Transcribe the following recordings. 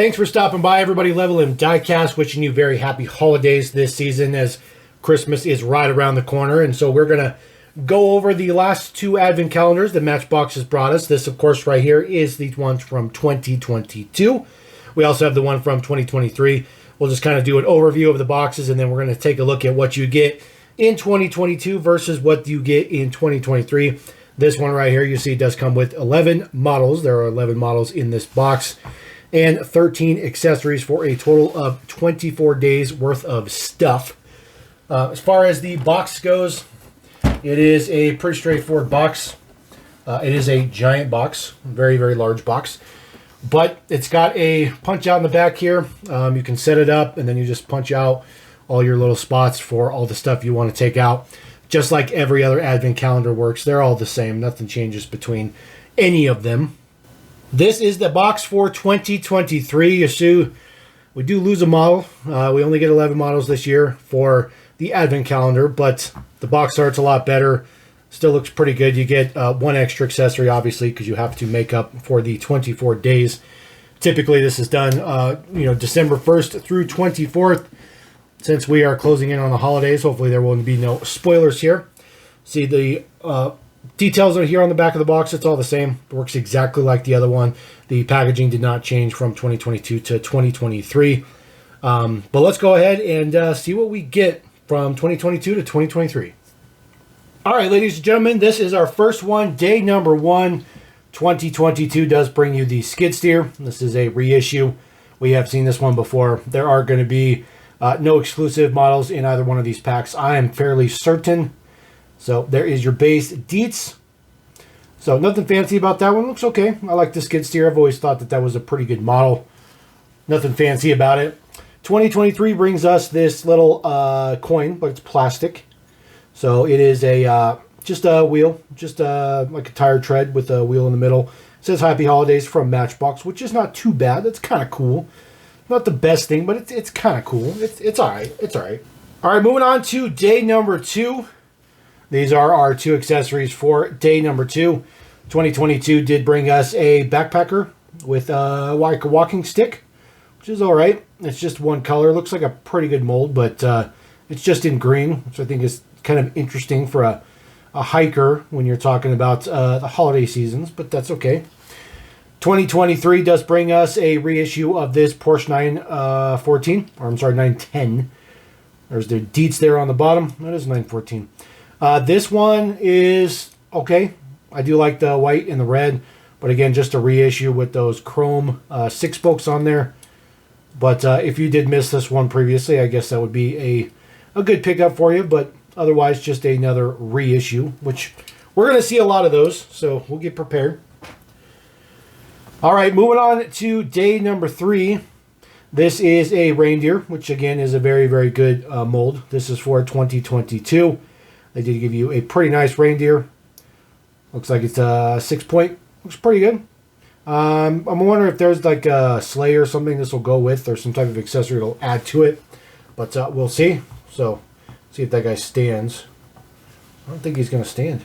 Thanks for stopping by, everybody. Level M Diecast, wishing you very happy holidays this season as Christmas is right around the corner. And so we're going to go over the last two advent calendars that Matchbox has brought us. This, of course, right here is the one from 2022. We also have the one from 2023. We'll just kind of do an overview of the boxes, and then we're going to take a look at what you get in 2022 versus what you get in 2023. This one right here, you see, does come with 11 models. There are 11 models in this box, and 13 accessories for a total of 24 days worth of stuff. As far as the box goes, it is a pretty straightforward box. It is a giant box, very, very large box. But it's got a punch out in the back here. You can set it up, and then you just punch out all your little spots for all the stuff you want to take out. Just like every other advent calendar works. They're all the same. Nothing changes between any of them. This is the box for 2023. You see, we do lose a model. We only get 11 models this year for the advent calendar, but the box art's a lot better. Still looks pretty good. You get one extra accessory, obviously, because you have to make up for the 24 days. Typically, this is done, December 1st through 24th. Since we are closing in on the holidays, hopefully there will be no spoilers here. See the details are here on the back of the box. It's all the same. It works exactly like the other one. The packaging did not change from 2022 to 2023. But let's go ahead and see what we get from 2022 to 2023. All right, ladies and gentlemen, this is our first one. Day number 1, 2022 does bring you the skid steer. This is a reissue. We have seen this one before. There are going to be no exclusive models in either one of these packs, I am fairly certain. So there is your base deets. So nothing fancy about that one. Looks okay. I like the skid steer. I've always thought that that was a pretty good model. Nothing fancy about it. 2023 brings us this little coin, but it's plastic. So it is a just a wheel, just like a tire tread with a wheel in the middle. It says Happy Holidays from Matchbox, which is not too bad. That's kind of cool. Not the best thing, but it's kind of cool. It's all right. It's all right. All right, moving on to day number 2. These are our 2 accessories for day number 2. 2022 did bring us a backpacker with like a walking stick, which is all right. It's just one color. Looks like a pretty good mold, but it's just in green, which I think is kind of interesting for a hiker when you're talking about the holiday seasons, but that's okay. 2023 does bring us a reissue of this Porsche 914, or I'm sorry, 910. There's the deets there on the bottom. That is 914. This one is okay. I do like the white and the red, but again, just a reissue with those chrome 6 spokes on there. But if you did miss this one previously, I guess that would be a good pickup for you, but otherwise just another reissue, which we're going to see a lot of those, so we'll get prepared. All right, moving on to day number 3. This is a reindeer, which again is a very, very good mold. This is for 2022. They did give you a pretty nice reindeer. Looks like it's a 6-point. Looks pretty good. I'm wondering if there's like a sleigh or something this will go with, or some type of accessory that'll add to it. But we'll see. So, see if that guy stands. I don't think he's going to stand.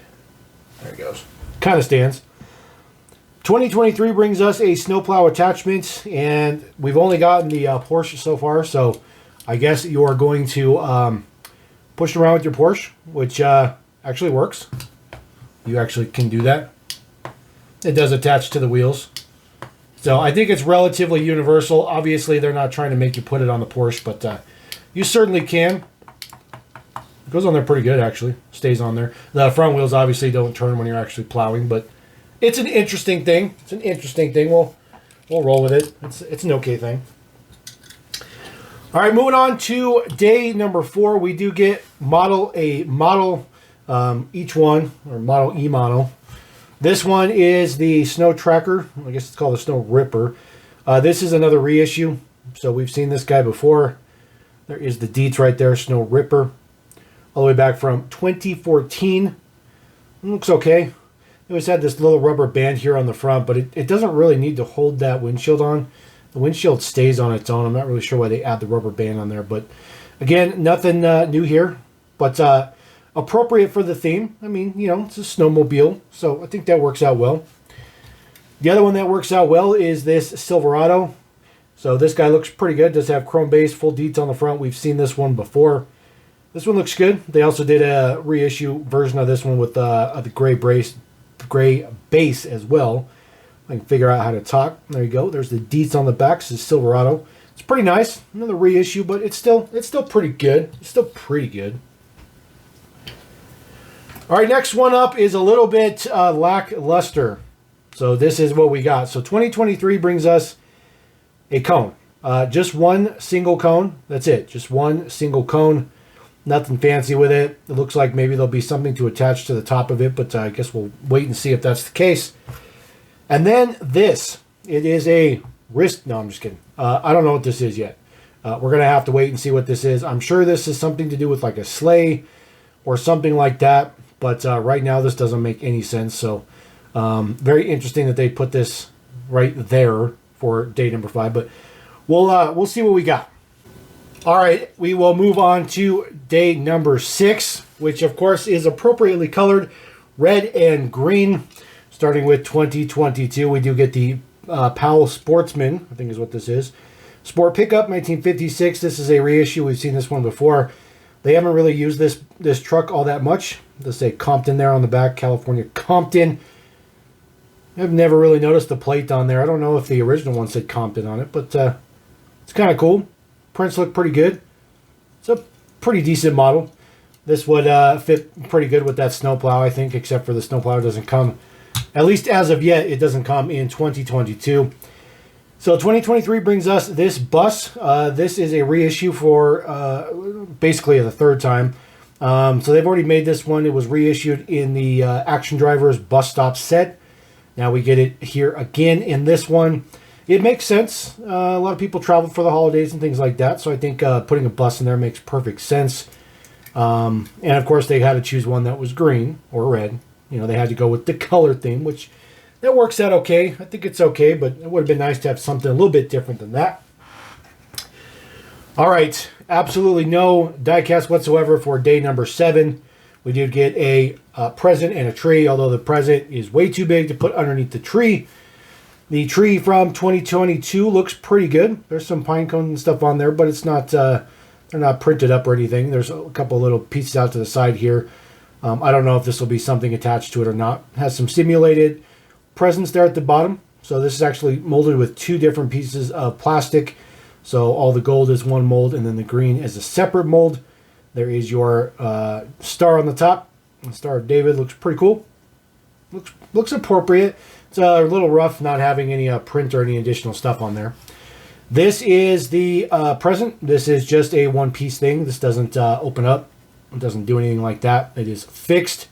There he goes. Kind of stands. 2023 brings us a snowplow attachment, and we've only gotten the Porsche so far, so I guess you are going to push it around with your Porsche, which actually works. You actually can do that. It does attach to the wheels. So I think it's relatively universal. Obviously, they're not trying to make you put it on the Porsche, but you certainly can. It goes on there pretty good, actually. Stays on there. The front wheels obviously don't turn when you're actually plowing, but it's an interesting thing. It's an interesting thing. We'll roll with it. It's an okay thing. All right, moving on to day number 4. We do get each one, or model E model. This one is the Snow Tracker. I guess it's called the Snow Ripper. This is another reissue. So we've seen this guy before. There is the deets right there, Snow Ripper. All the way back from 2014. Looks okay. It always had this little rubber band here on the front, but it doesn't really need to hold that windshield on. The windshield stays on its own. I'm not really sure why they add the rubber band on there, but again, nothing new here, but appropriate for the theme. I mean, it's a snowmobile, so I think that works out well. The other one that works out well is this Silverado. So this guy looks pretty good. Does have chrome base, full detail on the front. We've seen this one before. This one looks good. They also did a reissue version of this one with the gray base as well. I can figure out how to talk. There you go. There's the deets on the back. This is Silverado. It's pretty nice. Another reissue, but it's still pretty good. It's still pretty good. All right, next one up is a little bit lackluster. So this is what we got. So 2023 brings us a cone. Just one single cone. That's it. Just one single cone. Nothing fancy with it. It looks like maybe there'll be something to attach to the top of it, but I guess we'll wait and see if that's the case. And then this. It is a wrist. No, I'm just kidding. I don't know what this is yet. We're going to have to wait and see what this is. I'm sure this is something to do with like a sleigh or something like that. But right now this doesn't make any sense. So very interesting that they put this right there for day number 5. But we'll see what we got. All right, we will move on to day number 6, which of course is appropriately colored red and green. Starting with 2022, we do get the Powell Sportsman, I think is what this is. Sport Pickup, 1956. This is a reissue. We've seen this one before. They haven't really used this truck all that much. They say Compton there on the back, California Compton. I've never really noticed the plate on there. I don't know if the original one said Compton on it, but it's kind of cool. Prints look pretty good. It's a pretty decent model. This would fit pretty good with that snowplow, I think, except for the snowplow doesn't come, at least as of yet, it doesn't come in 2022. So 2023 brings us this bus. This is a reissue for basically the 3rd time. So they've already made this one. It was reissued in the Action Drivers bus stop set. Now we get it here again in this one. It makes sense. A lot of people travel for the holidays and things like that. So I think putting a bus in there makes perfect sense. And of course they had to choose one that was green or red. You know, they had to go with the color theme, which that works out okay. I think it's okay, but it would have been nice to have something a little bit different than that. All right, absolutely no diecast whatsoever for day number 7. We did get a present and a tree, although the present is way too big to put underneath the tree. The tree from 2022 looks pretty good. There's some pine cones and stuff on there, but it's not they're not printed up or anything. There's a couple little pieces out to the side here. I don't know if this will be something attached to it or not. It has some simulated presents there at the bottom. So this is actually molded with 2 different pieces of plastic. So all the gold is one mold, and then the green is a separate mold. There is your star on the top. The Star of David looks pretty cool. Looks appropriate. It's a little rough not having any print or any additional stuff on there. This is the present. This is just a one-piece thing. This doesn't open up. It doesn't do anything like that. It is fixed.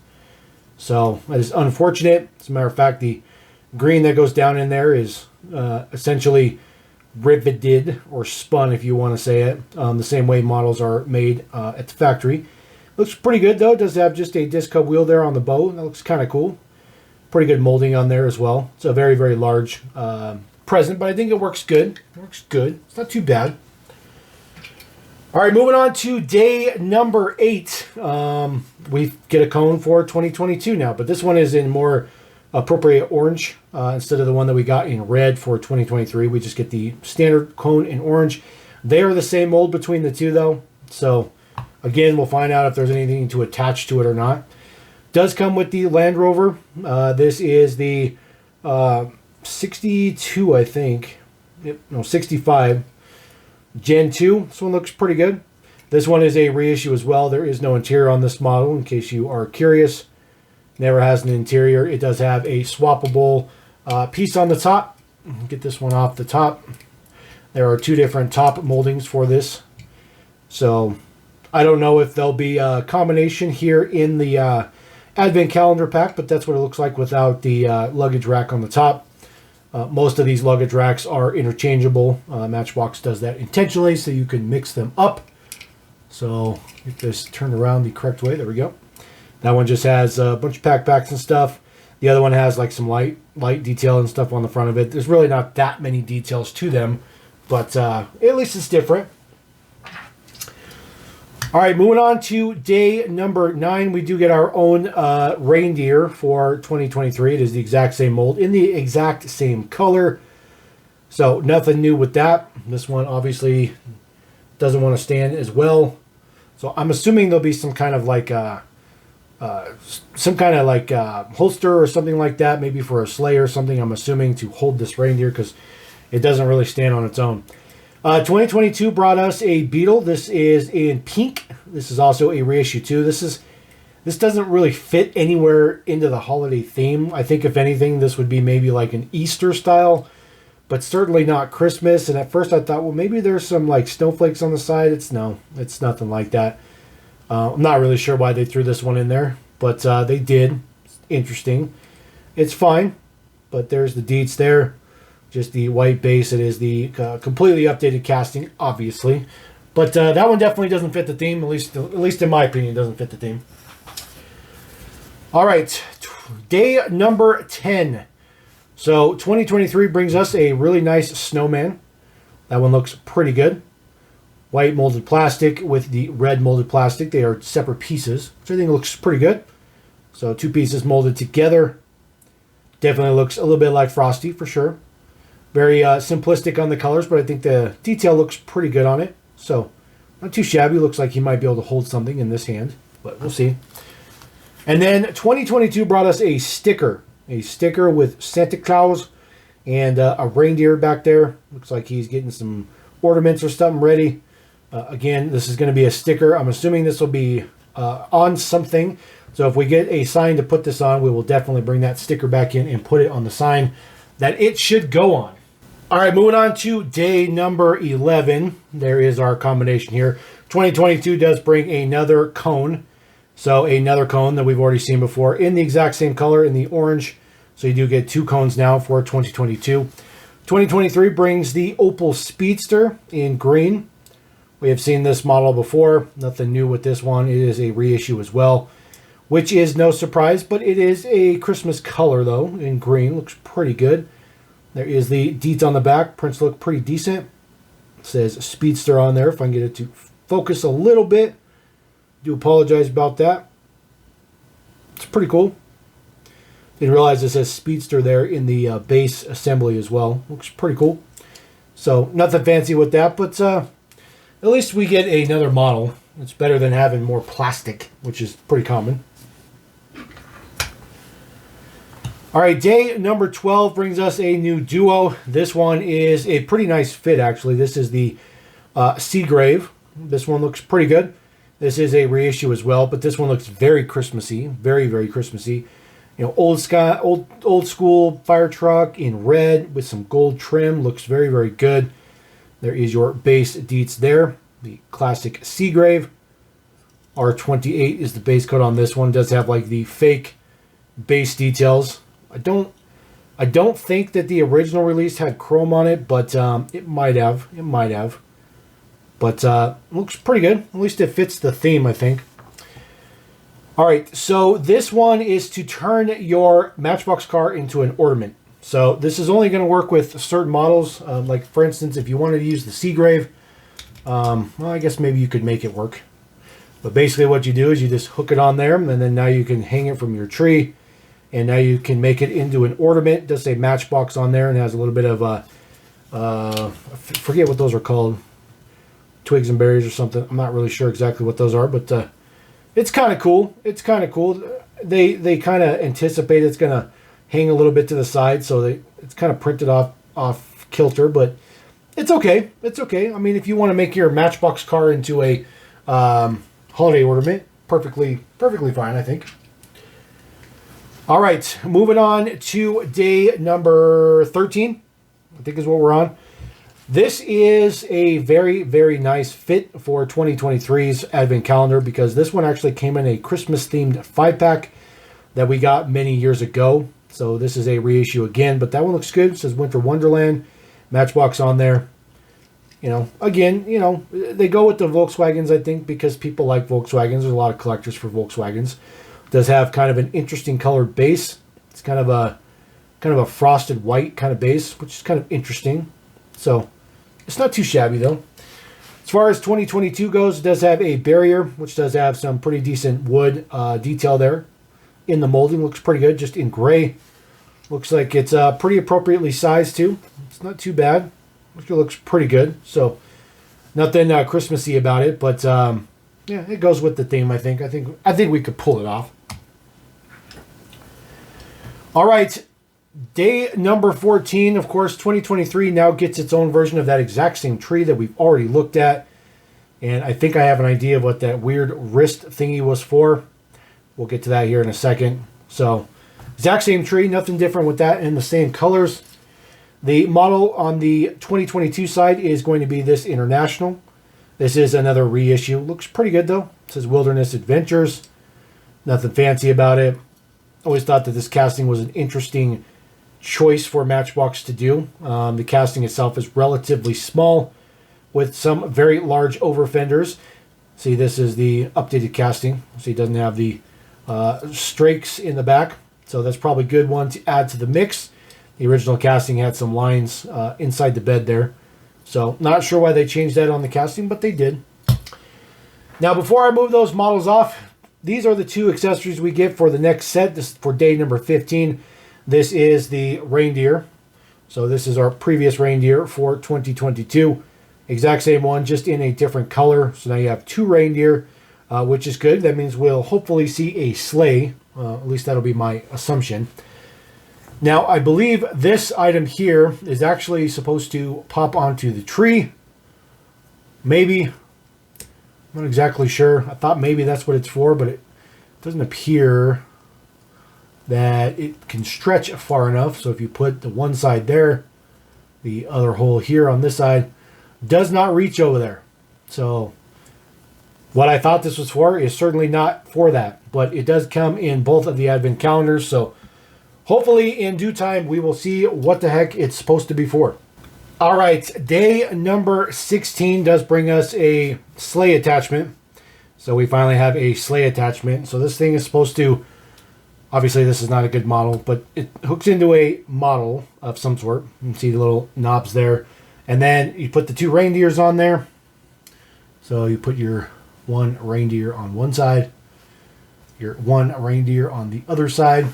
So that is unfortunate. As a matter of fact, the green that goes down in there is essentially riveted or spun, if you want to say it, the same way models are made at the factory. Looks pretty good, though. It does have just a disc hub wheel there on the bow. That looks kind of cool. Pretty good molding on there as well. It's a very, very large present, but I think it works good. It works good. It's not too bad. All right, moving on to day number 8. We get a cone for 2022 now, but this one is in more appropriate orange instead of the one that we got in red for 2023. We just get the standard cone in orange. They are the same mold between the two, though. So, again, we'll find out if there's anything to attach to it or not. Does come with the Land Rover. This is the 62, I think. Yep, no, 65. Gen 2. This one looks pretty good. This one is a reissue as well. There is no interior on this model, in case you are curious. Never has an interior. It does have a swappable piece on the top. Get this one off the top. There are 2 different top moldings for this. So I don't know if there'll be a combination here in the Advent calendar pack, but that's what it looks like without the luggage rack on the top. Most of these luggage racks are interchangeable. Matchbox does that intentionally so you can mix them up. So get this turned around the correct way. There we go. That one just has a bunch of backpacks and stuff. The other one has like some light detail and stuff on the front of it. There's really not that many details to them, but at least it's different. All right, moving on to day number 9. We do get our own reindeer for 2023. It is the exact same mold in the exact same color. So nothing new with that. This one obviously doesn't want to stand as well. So I'm assuming there'll be some kind of like holster or something like that, maybe for a sleigh or something. I'm assuming to hold this reindeer because it doesn't really stand on its own. 2022 brought us a beetle. This is in pink. This is also a reissue too. This doesn't really fit anywhere into the holiday theme. I think if anything, this would be maybe like an Easter style, but certainly not Christmas. And at first I thought, well, maybe there's some like snowflakes on the side. It's nothing like that. I'm not really sure why they threw this one in there, but they did. It's interesting. It's fine, but there's the deets there. Just the white base. It is the completely updated casting, obviously. But that one definitely doesn't fit the theme, at least in my opinion, it doesn't fit the theme. All right, day number 10. So 2023 brings us a really nice snowman. That one looks pretty good. White molded plastic with the red molded plastic. They are separate pieces, which I think looks pretty good. So 2 pieces molded together. Definitely looks a little bit like Frosty for sure. Very simplistic on the colors, but I think the detail looks pretty good on it. So not too shabby. Looks like he might be able to hold something in this hand, but we'll see. And then 2022 brought us a sticker. A sticker with Santa Claus and a reindeer back there. Looks like he's getting some ornaments or something ready. Again, this is going to be a sticker. I'm assuming this will be on something. So if we get a sign to put this on, we will definitely bring that sticker back in and put it on the sign that it should go on. All right, moving on to day number 11. There is our combination here. 2022 does bring another cone. So another cone that we've already seen before in the exact same color, in the orange. So you do get 2 cones now for 2022. 2023 brings the Opal Speedster in green. We have seen this model before. Nothing new with this one. It is a reissue as well, which is no surprise, but it is a Christmas color though in green. Looks pretty good. There is the deets on the back. Prints look pretty decent. It says Speedster on there. If I can get it to focus a little bit. Do apologize about that. It's pretty cool. Didn't realize it says Speedster there in the base assembly as well. Looks pretty cool. So nothing fancy with that, but at least we get another model. It's better than having more plastic, which is pretty common. All right, day number 12 brings us a new duo. This one is a pretty nice fit, actually. This is the Seagrave. This one looks pretty good. This is a reissue as well, but this one looks very Christmassy, very, very Christmassy. You know, old school fire truck in red with some gold trim. Looks very, very good. There is your base deets there. The classic Seagrave. R28 is the base coat on this one. It does have like the fake base details. I don't think that the original release had chrome on it, but it might have. It might have. But looks pretty good. At least it fits the theme, I think. All right, so this one is to turn your Matchbox car into an ornament. So this is only going to work with certain models. Like, for instance, if you wanted to use the Seagrave, well, I guess maybe you could make it work. But basically what you do is you just hook it on there, and then now you can hang it from your tree. And now you can make it into an ornament. It does say Matchbox on there and has a little bit of I forget what those are called. Twigs and berries or something. I'm not really sure exactly what those are, but it's kind of cool. It's kind of cool. They kind of anticipate it's going to hang a little bit to the side, so it's kind of printed off kilter, but it's okay. It's okay. I mean, if you want to make your Matchbox car into a holiday ornament, perfectly fine, I think. All right, moving on to day number 13, I think is what we're on. This is a very, very nice fit for 2023's Advent Calendar because this one actually came in a Christmas-themed 5-pack that we got many years ago. So this is a reissue again, but that one looks good. It says Winter Wonderland, Matchbox on there. You know, again, you know, they go with the Volkswagens, I think, because people like Volkswagens. There's a lot of collectors for Volkswagens. Does have kind of an interesting colored base. It's kind of a frosted white kind of base, which is kind of interesting. So it's not too shabby though. As far as 2022 goes, it does have a barrier, which does have some pretty decent wood detail there. In the molding, looks pretty good, just in gray. Looks like it's pretty appropriately sized too. It's not too bad. It looks pretty good. So nothing Christmassy about it, but yeah, it goes with the theme. I think we could pull it off. All right, day number 14. Of course, 2023 now gets its own version of that exact same tree that we've already looked at, and I think I have an idea of what that weird wrist thingy was for. We'll get to that here in a second. So, exact same tree, nothing different with that, in the same colors. The model on the 2022 side is going to be this International. This is another reissue. Looks pretty good though. It says Wilderness Adventures. Nothing fancy about it. Always thought that this casting was an interesting choice for Matchbox to do. The casting itself is relatively small with some very large over fenders. See, this is the updated casting. See, it doesn't have the strakes in the back. So that's probably a good one to add to the mix. The original casting had some lines inside the bed there. So not sure why they changed that on the casting, but they did. Now, before I move those models off, these are the two accessories we get for the next set. This is for day number 15. This is the reindeer. So this is our previous reindeer for 2022. Exact same one, just in a different color. So now you have two reindeer, which is good. That means we'll hopefully see a sleigh. At least that'll be my assumption. Now, I believe this item here is actually supposed to pop onto the tree. Maybe. I'm not exactly sure. I thought maybe that's what it's for, but it doesn't appear that it can stretch far enough. So if you put the one side there, the other hole here on this side does not reach over there. So what I thought this was for is certainly not for that, but it does come in both of the advent calendars. So hopefully in due time, we will see what the heck it's supposed to be for. All right, day number 16 does bring us a sleigh attachment. So we finally have a sleigh attachment. So this thing is supposed to, obviously this is not a good model, but it hooks into a model of some sort. You can see the little knobs there. And then you put the two reindeers on there. So you put your one reindeer on one side, your one reindeer on the other side.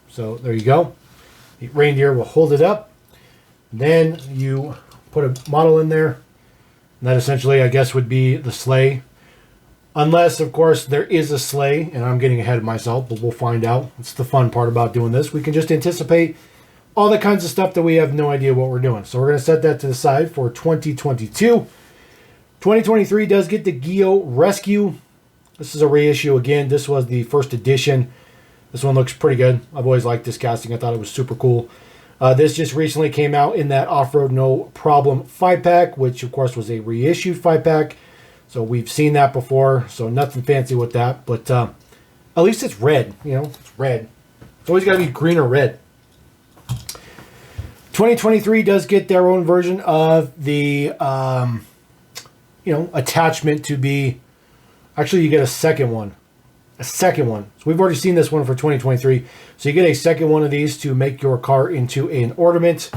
So there you go. The reindeer will hold it up. Then you put a model in there. And that essentially, I guess, would be the sleigh. Unless, of course, there is a sleigh. And I'm getting ahead of myself, but we'll find out. It's the fun part about doing this. We can just anticipate all the kinds of stuff that we have no idea what we're doing. So we're going to set that to the side for 2022. 2023 does get the Geo Rescue. This is a reissue again. This was the first edition. This one looks pretty good. I've always liked this casting. I thought it was super cool. This just recently came out in that Off-Road No Problem 5-pack, which of course was a reissued 5-pack. So we've seen that before. So nothing fancy with that. But at least it's red. You know, it's red. It's always got to be green or red. 2023 does get their own version of the, attachment to be... Actually, you get a second one. A second one. So we've already seen this one for 2023. So you get a second one of these to make your car into an ornament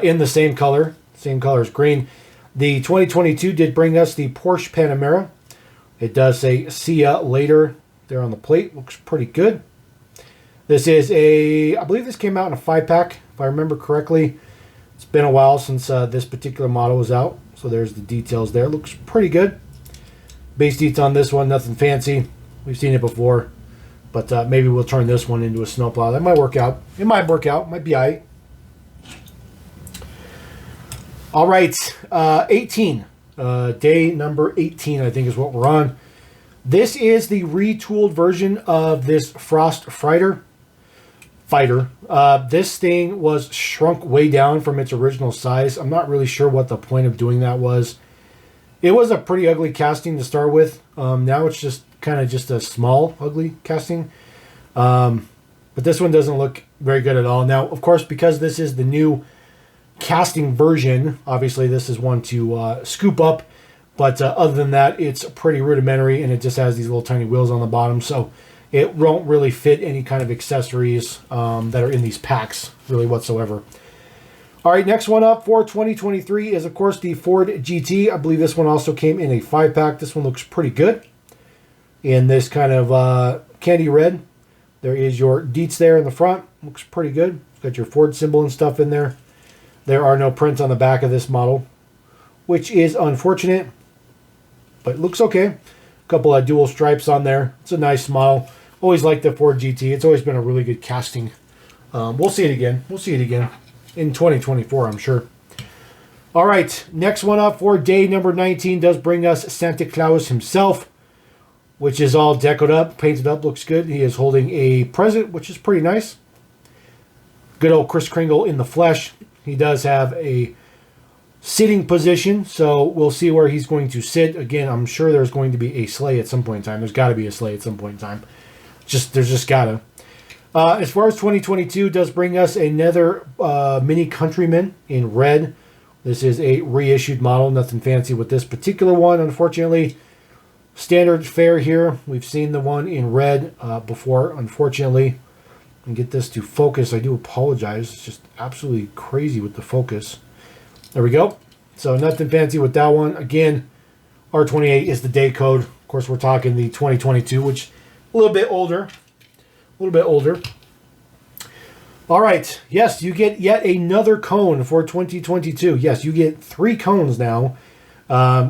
in the same color. Same color as green. The 2022 did bring us the Porsche Panamera. It does say "See ya later" there on the plate. Looks pretty good. This is I believe this came out in a 5-pack, if I remember correctly. It's been a while since this particular model was out. So there's the details there. Looks pretty good. Base details on this one, nothing fancy. We've seen it before, but maybe we'll turn this one into a snowplow. That might work out. It might work out. Might be all right. All right, 18. Day number 18, I think, is what we're on. This is the retooled version of this Frost Fighter. This thing was shrunk way down from its original size. I'm not really sure what the point of doing that was. It was a pretty ugly casting to start with. Now it's just kind of just a small, ugly casting. But this one doesn't look very good at all. Now, of course, because this is the new casting version, obviously this is one to scoop up. But other than that, it's pretty rudimentary, and it just has these little tiny wheels on the bottom. So it won't really fit any kind of accessories that are in these packs, really, whatsoever. All right, next one up for 2023 is, of course, the Ford GT. I believe this one also came in a 5-pack. This one looks pretty good in this kind of candy red. There is your deets there in the front. Looks pretty good. It's Got your Ford symbol and stuff in there. There are no prints on the back of this model, which is unfortunate, but it looks okay. A couple of dual stripes on there. It's a nice model. Always liked the Ford GT. It's always been a really good casting. We'll see it again. We'll see it again in 2024, I'm sure. All right, next one up for day number 19 does bring us Santa Claus himself, which is all decoed up, painted up, looks good. He is holding a present, which is pretty nice. Good old Kris Kringle in the flesh. He does have a sitting position, so we'll see where he's going to sit. Again, I'm sure there's going to be a sleigh at some point in time. There's got to be a sleigh at some point in time. There's just gotta. As far as 2022 does bring us another Mini Countryman in red. This is a reissued model. Nothing fancy with this particular one, unfortunately. Standard fare here. We've seen the one in red before, unfortunately. And get this to focus. I do apologize. It's just absolutely crazy with the focus. There we go. So nothing fancy with that one. Again, R28 is the day code. Of course, we're talking the 2022, which a little bit older. A little bit older. All right. Yes, you get yet another cone for 2022. Yes, you get 3 cones now,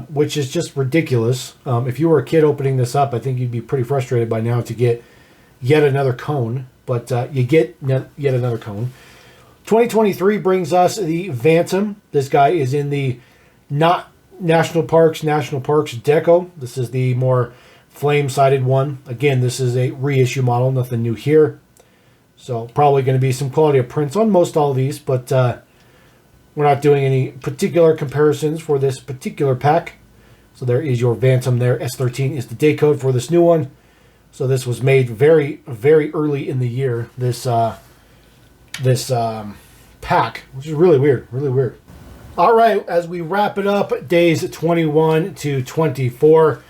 which is just ridiculous. If you were a kid opening this up, I think you'd be pretty frustrated by now to get yet another cone. But you get yet another cone. 2023 brings us the Phantom. This guy is in the not National Parks deco. This is the more flame-sided one. Again, this is a reissue model. Nothing new here. So probably going to be some quality of prints on most all of these, but we're not doing any particular comparisons for this particular pack. So there is your Phantom there. S13 is the day code for this new one. So this was made very, very early in the year. This pack, which is really weird, really weird. All right, as we wrap it up, days 21 to 24.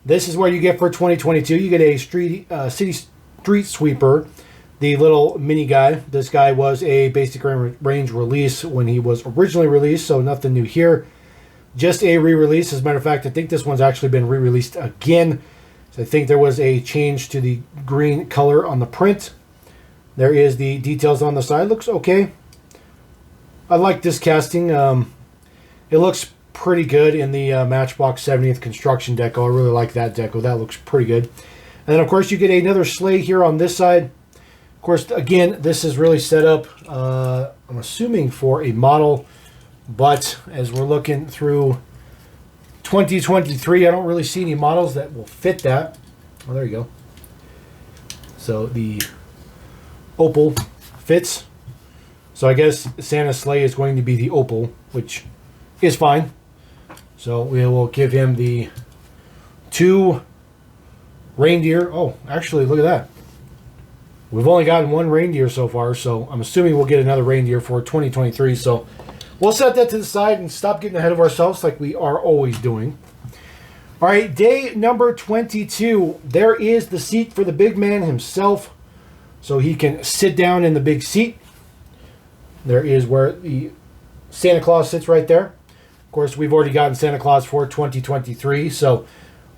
This is what you get for 2022. You get a city street sweeper, the little mini guy. This guy was a basic range release when he was originally released, so nothing new here. Just a re-release. As a matter of fact, I think this one's actually been re-released again. So I think there was a change to the green color on the print. There is the details on the side. Looks okay. I like this casting. It looks pretty good in the Matchbox 70th construction deco. I really like that deco. That looks pretty good. And then, of course, you get another sleigh here on this side. Of course, again, this is really set up, I'm assuming, for a model. But as we're looking through 2023, I don't really see any models that will fit that. Oh, there you go. So the Opal fits. So I guess Santa's sleigh is going to be the Opal, which is fine. So we will give him the 2 reindeer. Oh, actually, look at that. We've only gotten 1 reindeer so far, so I'm assuming we'll get another reindeer for 2023. So we'll set that to the side and stop getting ahead of ourselves like we are always doing. All right, day number 22. There is the seat for the big man himself, so he can sit down in the big seat. There is where the Santa Claus sits right there. Of course, we've already gotten Santa Claus for 2023, so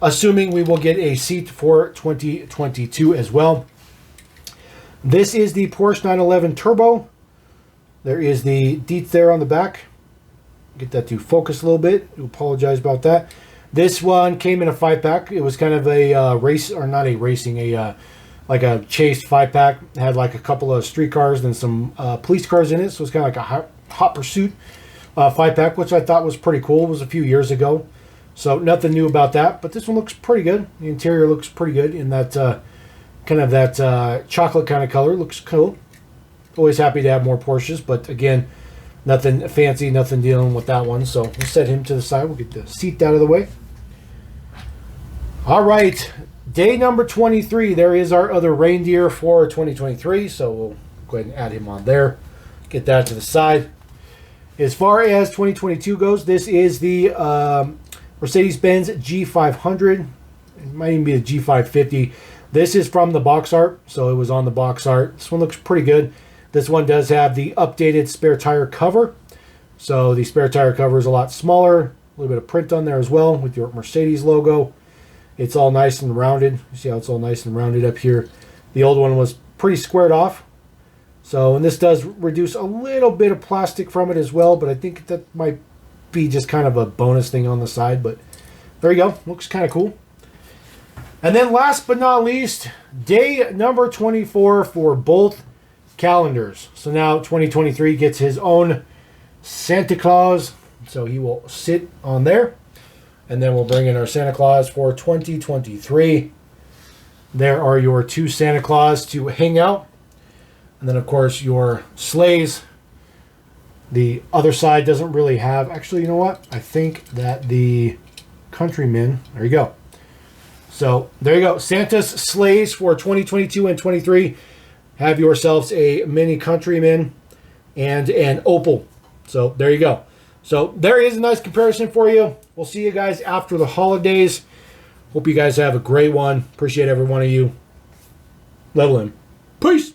assuming we will get a seat for 2022 as well. This is the Porsche 911 Turbo. There is the deets there on the back. Get that to focus a little bit. I apologize about that. This one came in a 5-pack. It was kind of a race, or not a racing, like a chase 5-pack. It had like a couple of street cars and some police cars in it. So it's kind of like a hot pursuit 5-pack, which I thought was pretty cool. It was a few years ago. So nothing new about that. But this one looks pretty good. The interior looks pretty good in that kind of that chocolate kind of color. Looks cool. Always happy to have more Porsches. But again, nothing fancy, nothing dealing with that one. So we'll set him to the side. We'll get the seat out of the way. All right. Day number 23. There is our other reindeer for 2023. So we'll go ahead and add him on there. Get that to the side. As far as 2022 goes, this is the Mercedes-Benz G500. It might even be the G550. This is from the box art, so it was on the box art. This one looks pretty good. This one does have the updated spare tire cover. So the spare tire cover is a lot smaller. A little bit of print on there as well with your Mercedes logo. It's all nice and rounded. You see how it's all nice and rounded up here. The old one was pretty squared off. So, and this does reduce a little bit of plastic from it as well, but I think that might be just kind of a bonus thing on the side. But there you go. Looks kind of cool. And then last but not least, day number 24 for both calendars. So now 2023 gets his own Santa Claus. So he will sit on there. And then we'll bring in our Santa Claus for 2023. There are your two Santa Claus to hang out. And then, of course, your sleighs. The other side doesn't really have... Actually, you know what? I think that the Countrymen... There you go. So, there you go. Santa's sleighs for 2022 and 23. Have yourselves a mini Countryman and an Opal. So, there you go. So, there is a nice comparison for you. We'll see you guys after the holidays. Hope you guys have a great one. Appreciate every one of you. Level in. Peace.